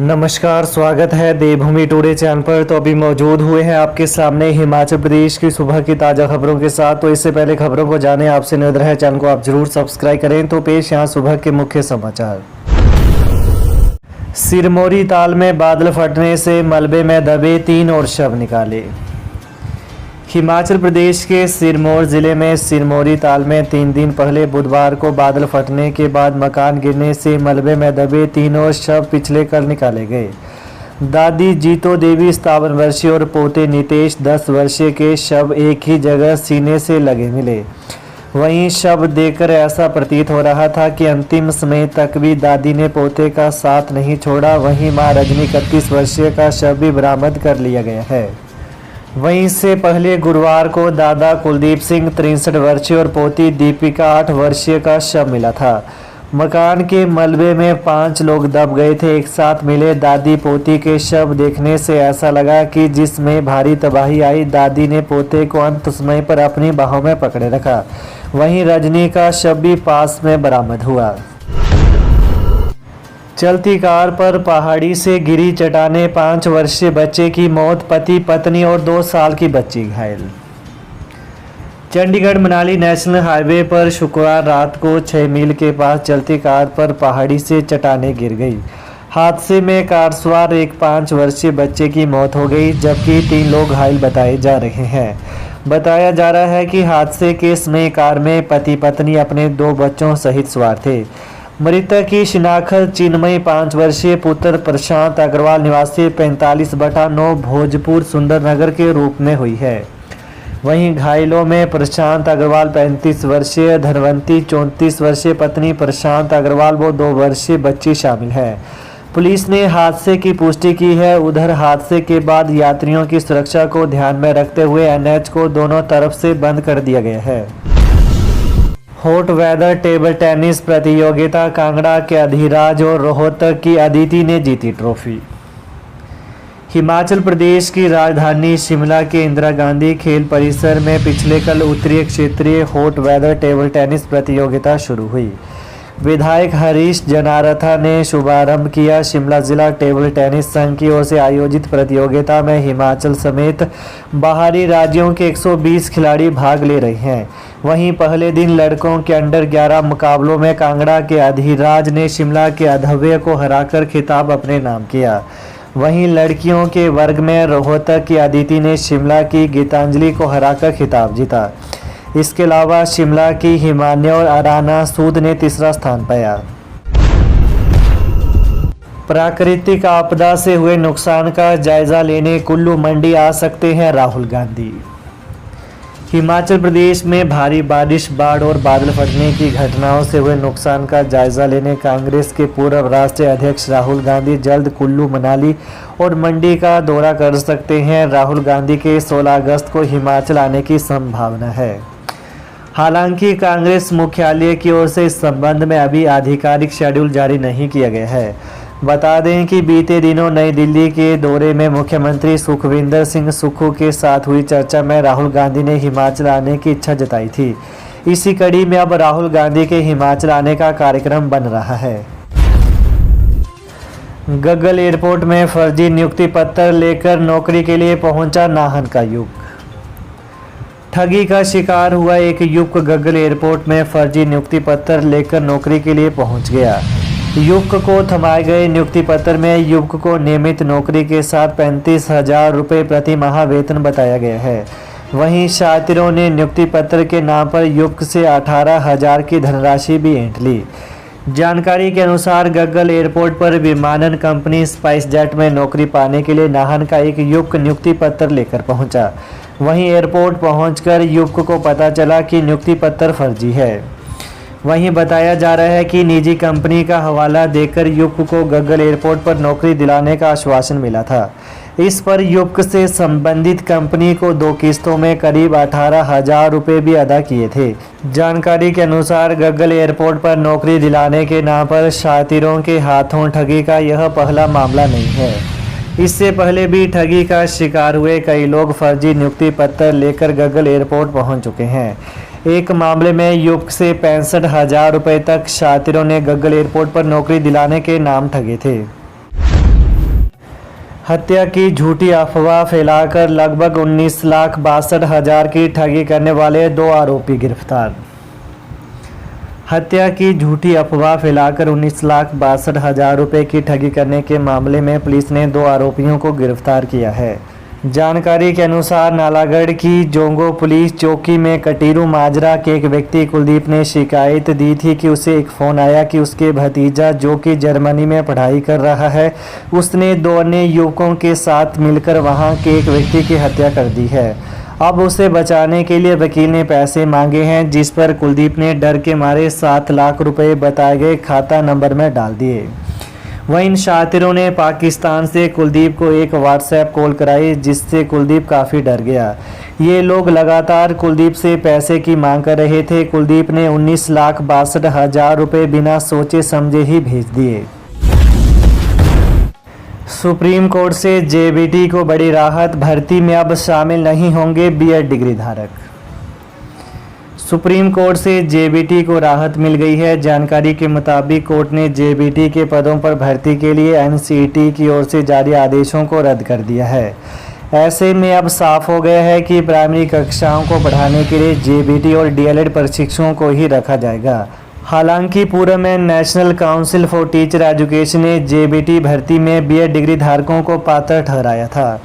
नमस्कार, स्वागत है देवभूमि टुडे चैनल पर। तो अभी मौजूद हुए हैं आपके सामने हिमाचल प्रदेश की सुबह की ताज़ा खबरों के साथ। तो इससे पहले खबरों को जाने आपसे निवेदन है, चैनल को आप जरूर सब्सक्राइब करें। तो पेश यहाँ सुबह के मुख्य समाचार। सिरमौरी ताल में बादल फटने से मलबे में दबे 3 और शव निकाले। हिमाचल प्रदेश के सिरमौर जिले में सिरमौरी ताल में 3 दिन पहले बुधवार को बादल फटने के बाद मकान गिरने से मलबे में दबे 3 और शव पिछले कल निकाले गए। दादी जीतो देवी 57 वर्षीय और पोते नितेश 10 वर्षीय के शव एक ही जगह सीने से लगे मिले। वहीं शव देखकर ऐसा प्रतीत हो रहा था कि अंतिम समय तक भी दादी ने पोते का साथ नहीं छोड़ा। वहीं मां रजनी 31 वर्षीय का शव भी बरामद कर लिया गया है। वहीं से पहले गुरुवार को दादा कुलदीप सिंह 63 वर्षीय और पोती दीपिका 8 वर्षीय का शव मिला था। मकान के मलबे में 5 लोग दब गए थे। एक साथ मिले दादी पोती के शव देखने से ऐसा लगा कि जिसमें भारी तबाही आई। दादी ने पोते को अंत समय पर अपनी बाहों में पकड़े रखा। वहीं रजनी का शव भी पास में बरामद हुआ। चलती कार पर पहाड़ी से गिरी चट्टाने, 5 वर्षीय बच्चे की मौत, पति पत्नी और 2 साल की बच्ची घायल। चंडीगढ़ मनाली नेशनल हाईवे पर शुक्रवार रात को 6 मील के पास चलती कार पर पहाड़ी से चट्टाने गिर गई। हादसे में कार सवार एक 5 वर्षीय बच्चे की मौत हो गई, जबकि 3 लोग घायल बताए जा रहे हैं। बताया जा रहा है कि हादसे के समय कार में पति पत्नी अपने 2 बच्चों सहित सवार थे। मृतक की शिनाख्त चिन्मयी 5 वर्षीय पुत्र प्रशांत अग्रवाल निवासी 45/9 भोजपुर सुंदरनगर के रूप में हुई है। वहीं घायलों में प्रशांत अग्रवाल 35 वर्षीय, धनवंती 34 वर्षीय पत्नी प्रशांत अग्रवाल वो 2 वर्षीय बच्ची शामिल है। पुलिस ने हादसे की पुष्टि की है। उधर हादसे के बाद यात्रियों की सुरक्षा को ध्यान में रखते हुए NH को दोनों तरफ से बंद कर दिया गया है। हॉट वेदर टेबल टेनिस प्रतियोगिता, कांगड़ा के अधिराज और रोहतक की अदिति ने जीती ट्रॉफी। हिमाचल प्रदेश की राजधानी शिमला के इंदिरा गांधी खेल परिसर में पिछले कल उत्तरीय क्षेत्रीय हॉट वेदर टेबल टेनिस प्रतियोगिता शुरू हुई। विधायक हरीश जनारथा ने शुभारंभ किया। शिमला जिला टेबल टेनिस संघ की ओर से आयोजित प्रतियोगिता में हिमाचल समेत बाहरी राज्यों के 120 खिलाड़ी भाग ले रहे हैं। वहीं पहले दिन लड़कों के अंडर 11 मुकाबलों में कांगड़ा के अधिराज ने शिमला के अधव्य को हराकर खिताब अपने नाम किया। वहीं लड़कियों के वर्ग में रोहतक की अदिति ने शिमला की गीतांजलि को हराकर खिताब जीता। इसके अलावा शिमला की हिमान्य और अराना सूद ने तीसरा स्थान पाया। प्राकृतिक आपदा से हुए नुकसान का जायजा लेने कुल्लू मंडी आ सकते हैं राहुल गांधी। हिमाचल प्रदेश में भारी बारिश, बाढ़ और बादल फटने की घटनाओं से हुए नुकसान का जायजा लेने कांग्रेस के पूर्व राष्ट्रीय अध्यक्ष राहुल गांधी जल्द कुल्लू, मनाली और मंडी का दौरा कर सकते हैं। राहुल गांधी के 16 अगस्त को हिमाचल आने की संभावना है। हालांकि कांग्रेस मुख्यालय की ओर से इस संबंध में अभी आधिकारिक शेड्यूल जारी नहीं किया गया है। बता दें कि बीते दिनों नई दिल्ली के दौरे में मुख्यमंत्री सुखविंदर सिंह सुक्खू के साथ हुई चर्चा में राहुल गांधी ने हिमाचल आने की इच्छा जताई थी। इसी कड़ी में अब राहुल गांधी के हिमाचल आने का कार्यक्रम बन रहा है। गग्गल एयरपोर्ट में फर्जी नियुक्ति पत्र लेकर नौकरी के लिए पहुंचा नाहन का युवक। ठगी का शिकार हुआ एक युवक गग्गल एयरपोर्ट में फर्जी नियुक्ति पत्र लेकर नौकरी के लिए पहुंच गया। युवक को थमाए गए नियुक्ति पत्र में युवक को नियमित नौकरी के साथ 35,000 रुपये प्रति माह वेतन बताया गया है। वहीं शातिरों ने नियुक्ति पत्र के नाम पर युवक से 18,000 की धनराशि भी ऐंठ ली। जानकारी के अनुसार गग्गल एयरपोर्ट पर विमानन कंपनी स्पाइस जेट में नौकरी पाने के लिए नाहन का एक युवक नियुक्ति पत्र लेकर पहुंचा। वहीं एयरपोर्ट पहुंचकर युवक को पता चला कि नियुक्ति पत्र फर्जी है। वहीं बताया जा रहा है कि निजी कंपनी का हवाला देकर युवक को गग्गल एयरपोर्ट पर नौकरी दिलाने का आश्वासन मिला था। इस पर युवक से संबंधित कंपनी को 2 किस्तों में करीब 18,000 रुपये भी अदा किए थे। जानकारी के अनुसार गग्गल एयरपोर्ट पर नौकरी दिलाने के नाम पर शातिरों के हाथों ठगी का यह पहला मामला नहीं है। इससे पहले भी ठगी का शिकार हुए कई लोग फर्जी नियुक्ति पत्र लेकर गग्गल एयरपोर्ट पहुंच चुके हैं। एक मामले में युवक से 65,000 रुपये तक शातिरों ने गग्गल एयरपोर्ट पर नौकरी दिलाने के नाम ठगे थे। हत्या की झूठी अफवाह फैलाकर लगभग 19,62,000 की ठगी करने वाले 2 आरोपी गिरफ्तार। हत्या की झूठी अफवाह फैलाकर 19,62,000 रुपये की ठगी करने के मामले में पुलिस ने 2 आरोपियों को गिरफ्तार किया है। जानकारी के अनुसार नालागढ़ की जोंगो पुलिस चौकी में कटीरू माजरा के एक व्यक्ति कुलदीप ने शिकायत दी थी कि उसे एक फ़ोन आया कि उसके भतीजा जो कि जर्मनी में पढ़ाई कर रहा है, उसने 2 अन्य युवकों के साथ मिलकर वहां के एक व्यक्ति की हत्या कर दी है। अब उसे बचाने के लिए वकील ने पैसे मांगे हैं, जिस पर कुलदीप ने डर के मारे 7 लाख रुपए बताए गए खाता नंबर में डाल दिए। वहीं इन शातिरों ने पाकिस्तान से कुलदीप को एक व्हाट्सएप कॉल कराई, जिससे कुलदीप काफ़ी डर गया। ये लोग लगातार कुलदीप से पैसे की मांग कर रहे थे। कुलदीप ने 19,62,000 रुपये बिना सोचे समझे ही भेज दिए। सुप्रीम कोर्ट से जेबीटी को बड़ी राहत, भर्ती में अब शामिल नहीं होंगे बीएड डिग्री धारक। सुप्रीम कोर्ट से जेबीटी को राहत मिल गई है। जानकारी के मुताबिक कोर्ट ने जेबीटी के पदों पर भर्ती के लिए एनसीईटी की ओर से जारी आदेशों को रद्द कर दिया है। ऐसे में अब साफ हो गया है कि प्राइमरी कक्षाओं को पढ़ाने के लिए जेबीटी और डीएलएड प्रशिक्षुओं को ही रखा जाएगा। हालांकि पूर्व में national council for teacher education ने जेबीटी भर्ती में बीएड डिग्री धारकों को पात्र ठहराया था।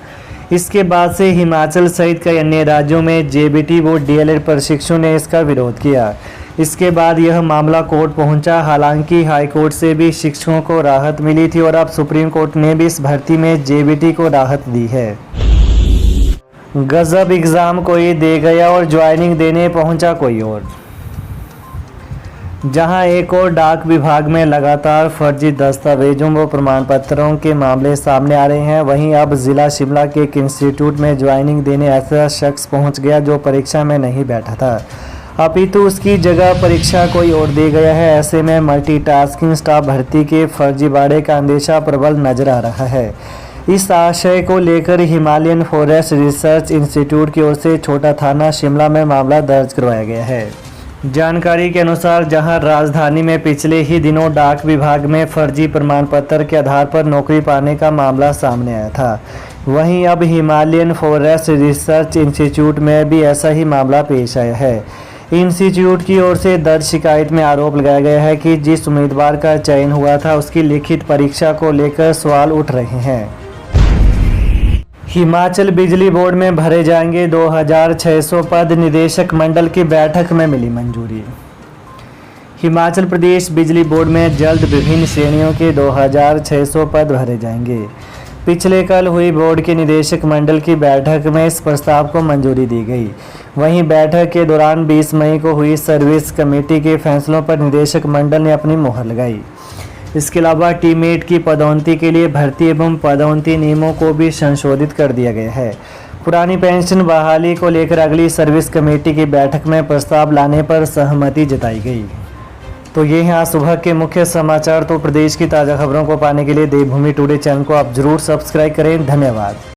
इसके बाद से हिमाचल सहित कई अन्य राज्यों में जेबीटी व डीएलएड प्रशिक्षुओं ने इसका विरोध किया। इसके बाद यह मामला कोर्ट पहुंचा। हालांकि हाईकोर्ट से भी शिक्षकों को राहत मिली थी और अब सुप्रीम कोर्ट ने भी इस भर्ती में जेबीटी को राहत दी है। गजब, एग्ज़ाम कोई दे गया और ज्वाइनिंग देने पहुंचा कोई और। जहां एक और डाक विभाग में लगातार फर्जी दस्तावेजों व प्रमाण पत्रों के मामले सामने आ रहे हैं, वहीं अब जिला शिमला के एक इंस्टीट्यूट में ज्वाइनिंग देने ऐसा शख्स पहुंच गया जो परीक्षा में नहीं बैठा था, अपितु उसकी जगह परीक्षा कोई और दे गया है। ऐसे में मल्टीटास्किंग स्टाफ भर्ती के फर्जीवाड़े का अंदेशा प्रबल नजर आ रहा है। इस आशय को लेकर हिमालयन फॉरेस्ट रिसर्च इंस्टीट्यूट की ओर से छोटा थाना शिमला में मामला दर्ज करवाया गया है। जानकारी के अनुसार जहां राजधानी में पिछले ही दिनों डाक विभाग में फर्जी प्रमाण पत्र के आधार पर नौकरी पाने का मामला सामने आया था, वहीं अब हिमालयन फॉरेस्ट रिसर्च इंस्टीट्यूट में भी ऐसा ही मामला पेश आया है। इंस्टीट्यूट की ओर से दर्ज शिकायत में आरोप लगाया गया है कि जिस उम्मीदवार का चयन हुआ था उसकी लिखित परीक्षा को लेकर सवाल उठ रहे हैं। हिमाचल बिजली बोर्ड में भरे जाएंगे 2,600 पद, निदेशक मंडल की बैठक में मिली मंजूरी। हिमाचल प्रदेश बिजली बोर्ड में जल्द विभिन्न श्रेणियों के 2,600 पद भरे जाएंगे। पिछले कल हुई बोर्ड के निदेशक मंडल की बैठक में इस प्रस्ताव को मंजूरी दी गई। वहीं बैठक के दौरान 20 मई को हुई सर्विस कमेटी के फैसलों पर निदेशक मंडल ने अपनी मुहर लगाई। इसके अलावा टीममेट की पदोन्नति के लिए भर्ती एवं पदोन्नति नियमों को भी संशोधित कर दिया गया है। पुरानी पेंशन बहाली को लेकर अगली सर्विस कमेटी की बैठक में प्रस्ताव लाने पर सहमति जताई गई। तो ये हैं आज सुबह के मुख्य समाचार। तो प्रदेश की ताज़ा खबरों को पाने के लिए देवभूमि टुडे चैनल को आप जरूर सब्सक्राइब करें। धन्यवाद।